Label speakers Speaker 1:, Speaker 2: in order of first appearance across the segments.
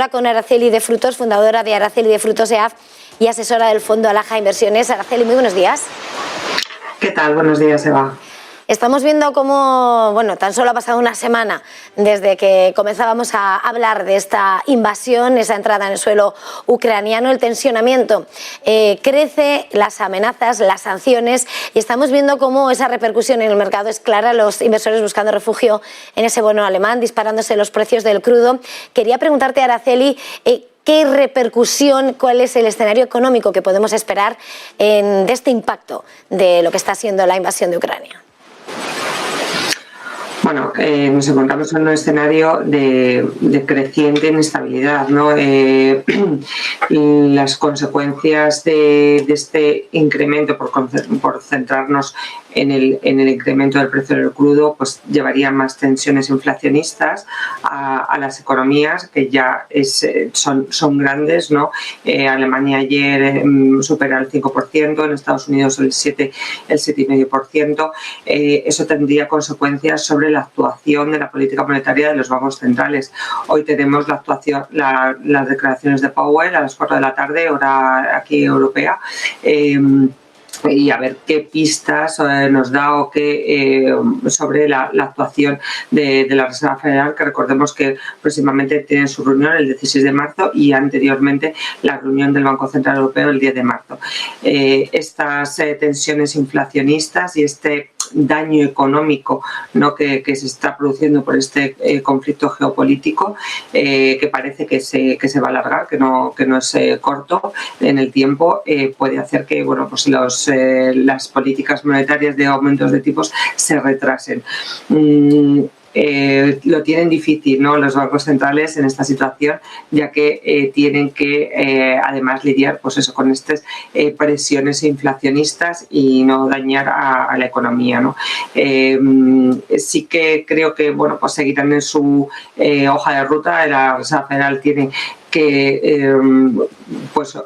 Speaker 1: Con Araceli de Frutos, fundadora de Araceli de Frutos EAF y asesora del Fondo Alaja Inversiones. Araceli, muy buenos días.
Speaker 2: ¿Qué tal? Buenos días, Eva.
Speaker 1: Estamos viendo cómo, tan solo ha pasado una semana desde que comenzábamos a hablar de esta invasión, esa entrada en el suelo ucraniano, el tensionamiento crece, las amenazas, las sanciones, y estamos viendo cómo esa repercusión en el mercado es clara, los inversores buscando refugio en ese bono alemán, disparándose los precios del crudo. Quería preguntarte, Araceli, ¿qué repercusión, cuál es el escenario económico que podemos esperar de este impacto de lo que está siendo la invasión de Ucrania?
Speaker 2: Bueno, nos encontramos en un escenario de creciente inestabilidad, ¿no? Las consecuencias de este incremento, por centrarnos en el incremento del precio del crudo, pues llevarían más tensiones inflacionistas a las economías, que ya son grandes, ¿no? Alemania ayer supera el 5%, en Estados Unidos el 7,5%. Eso tendría consecuencias sobre la actuación de la política monetaria de los bancos centrales. Hoy tenemos las declaraciones de Powell a las 4 de la tarde, hora aquí europea, y a ver qué pistas nos da o qué sobre la actuación de la Reserva Federal, que recordemos que próximamente tiene su reunión el 16 de marzo y anteriormente la reunión del Banco Central Europeo el 10 de marzo. Estas tensiones inflacionistas y este daño económico, ¿no?, que se está produciendo por este conflicto geopolítico, que parece que se va a alargar, que no es corto en el tiempo, puede hacer que pues las políticas monetarias de aumentos de tipos se retrasen. Lo tienen difícil, ¿no?, los bancos centrales en esta situación, ya que tienen que además lidiar con estas presiones inflacionistas y no dañar a la economía, ¿no? Sí que creo que pues seguirán en su hoja de ruta. La Reserva Federal tiene que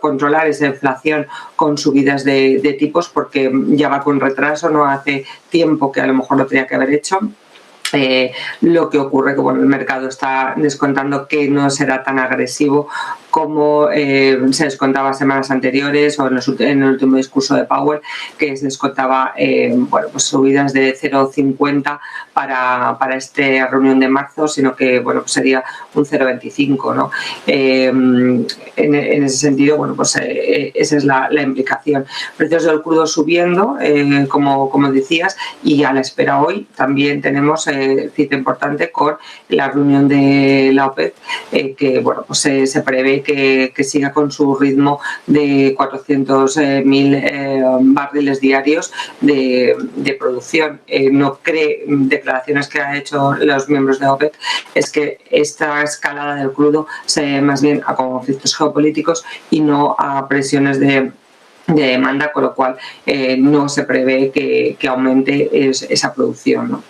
Speaker 2: controlar esa inflación con subidas de tipos, porque ya va con retraso, no hace tiempo que a lo mejor lo tenía que haber hecho. Lo que ocurre que el mercado está descontando que no será tan agresivo como se descontaba semanas anteriores o en el último discurso de Powell, que se descontaba subidas de 0,50 para esta reunión de marzo, sino que sería un 0,25, ¿no? En ese sentido, esa es la implicación. Precios del crudo subiendo, como decías, y a la espera hoy también tenemos cita importante con la reunión de la OPEP, que se prevé que siga con su ritmo de 400.000 barriles diarios de producción. No cree, declaraciones que han hecho los miembros de OPEP, es que esta escalada del crudo se debe más bien a conflictos geopolíticos y no a presiones de demanda, con lo cual no se prevé que aumente esa producción, ¿no?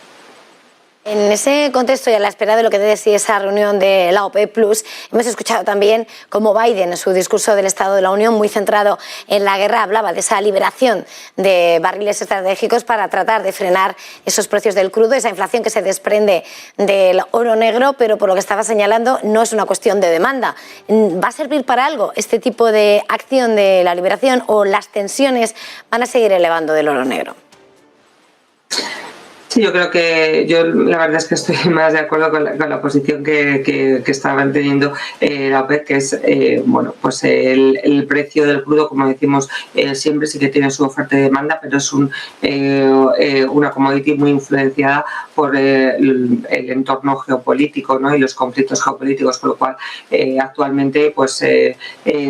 Speaker 1: En ese contexto y a la espera de lo que decía esa reunión de la OPEP+, hemos escuchado también cómo Biden, en su discurso del Estado de la Unión, muy centrado en la guerra, hablaba de esa liberación de barriles estratégicos para tratar de frenar esos precios del crudo, esa inflación que se desprende del oro negro, pero por lo que estaba señalando no es una cuestión de demanda. ¿Va a servir para algo este tipo de acción de la liberación o las tensiones van a seguir elevando del oro negro?
Speaker 2: Sí, yo creo que la verdad es que estoy más de acuerdo con la posición que está manteniendo la OPEP, que es el precio del crudo, como decimos siempre, sí que tiene su oferta y demanda, pero es una commodity muy influenciada por el entorno geopolítico, ¿no?, y los conflictos geopolíticos, con lo cual actualmente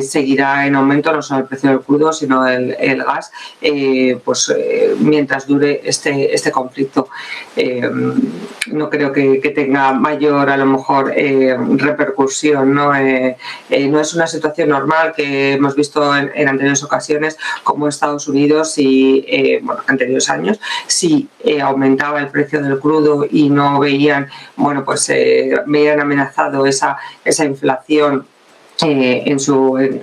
Speaker 2: seguirá en aumento no solo el precio del crudo, sino el gas, mientras dure este conflicto. No creo que tenga mayor, a lo mejor, repercusión, ¿no? No es una situación normal que hemos visto en anteriores ocasiones, como Estados Unidos y anteriores años, si aumentaba el precio del crudo y no veían, veían amenazado esa inflación en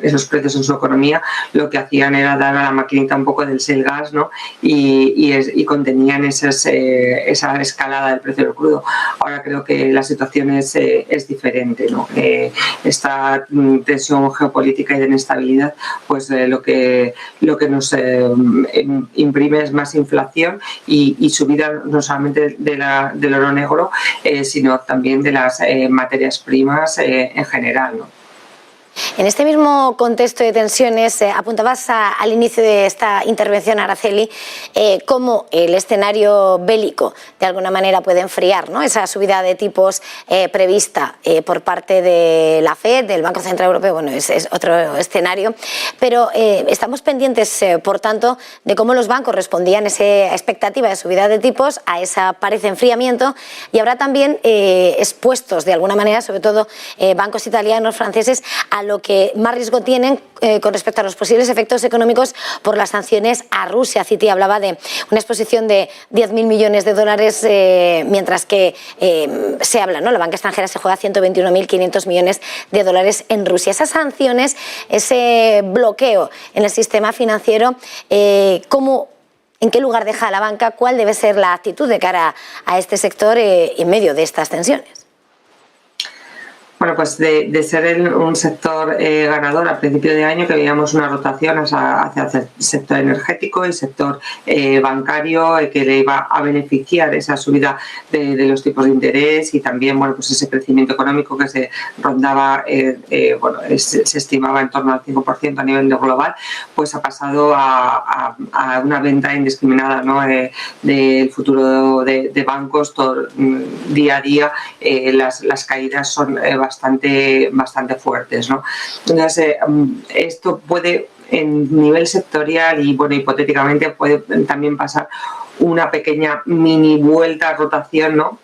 Speaker 2: esos precios en su economía, lo que hacían era dar a la maquinita un poco del shale gas, ¿no? y contenían esa escalada del precio del crudo. Ahora creo que la situación es diferente, ¿no? Esta tensión geopolítica y de inestabilidad, pues lo que nos imprime es más inflación y subida no solamente del oro negro, sino también de las materias primas en general, ¿no?
Speaker 1: En este mismo contexto de tensiones, apuntabas al inicio de esta intervención, Araceli, cómo el escenario bélico de alguna manera puede enfriar, ¿no?, esa subida de tipos prevista por parte de la FED, del Banco Central Europeo. Bueno, es otro escenario, pero estamos pendientes, por tanto, de cómo los bancos respondían a esa expectativa de subida de tipos, a esa parece enfriamiento, y habrá también expuestos de alguna manera, sobre todo bancos italianos, franceses, a lo que más riesgo tienen con respecto a los posibles efectos económicos por las sanciones a Rusia. Citi hablaba de una exposición de 10.000 millones de dólares, mientras que se habla, ¿no?, la banca extranjera se juega 121.500 millones de dólares en Rusia. Esas sanciones, ese bloqueo en el sistema financiero, ¿en qué lugar deja a la banca? ¿Cuál debe ser la actitud de cara a este sector en medio de estas tensiones?
Speaker 2: Bueno, pues de ser un sector ganador a principio de año, que veíamos una rotación hacia el sector energético y sector bancario, que le iba a beneficiar esa subida de los tipos de interés, y también, bueno, pues ese crecimiento económico que se rondaba, se estimaba en torno al 5% a nivel global, pues ha pasado a una venta indiscriminada, ¿no?, del futuro de bancos. Día a día las caídas son bastante fuertes, ¿no? Entonces, esto puede, en nivel sectorial y, bueno, hipotéticamente puede también pasar una pequeña mini vuelta a rotación, ¿no?,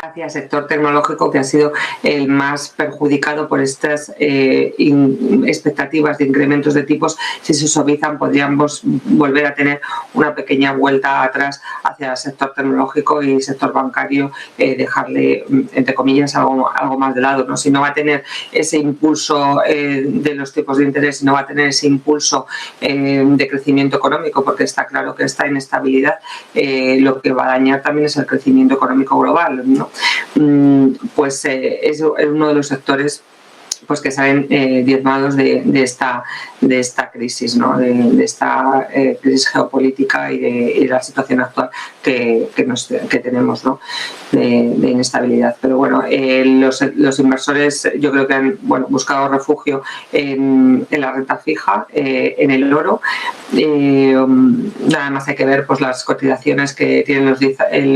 Speaker 2: hacia el sector tecnológico, que ha sido el más perjudicado por estas expectativas de incrementos de tipos. Si se suavizan, podríamos volver a tener una pequeña vuelta atrás hacia el sector tecnológico, y el sector bancario dejarle, entre comillas, algo más de lado, ¿no? Si no va a tener ese impulso de los tipos de interés, si no va a tener ese impulso de crecimiento económico, porque está claro que esta inestabilidad lo que va a dañar también es el crecimiento económico global, ¿no? Pues es uno de los sectores, pues, que salen diezmados de esta crisis, ¿no?, de esta crisis geopolítica y de la situación actual que tenemos, ¿no?, de inestabilidad. Pero bueno, los inversores, yo creo que han, bueno, buscado refugio en la renta fija, en el oro. Nada más hay que ver, pues, las cotizaciones que tienen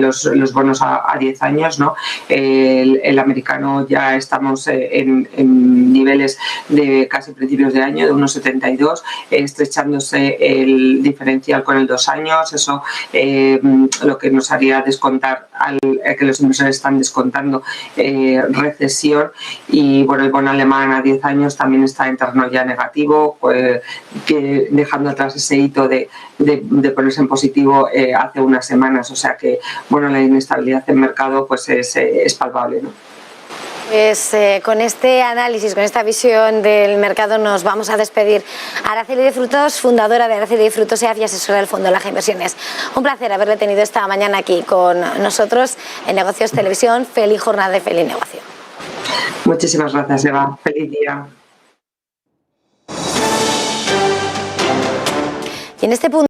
Speaker 2: los bonos a 10 años, ¿no? El americano, ya estamos en niveles de casi principios de año, de 1,72, estrechándose el diferencial con el 2 años. Eso lo que nos haría descontar, que los inversores están descontando recesión. Y bueno, el bono alemán a 10 años también está en terreno ya negativo, pues, que dejando atrás ese hito de ponerse en positivo hace unas semanas. O sea que, bueno, la inestabilidad del mercado, pues, es palpable, ¿no?
Speaker 1: Pues con este análisis, con esta visión del mercado, nos vamos a despedir. Araceli de Frutos, fundadora de Araceli de Frutos EAF y asesora del Fondo Laja Inversiones. Un placer haberle tenido esta mañana aquí con nosotros en Negocios Televisión. Feliz jornada y feliz negocio.
Speaker 2: Muchísimas gracias, Eva. Feliz día.
Speaker 1: Y en este punto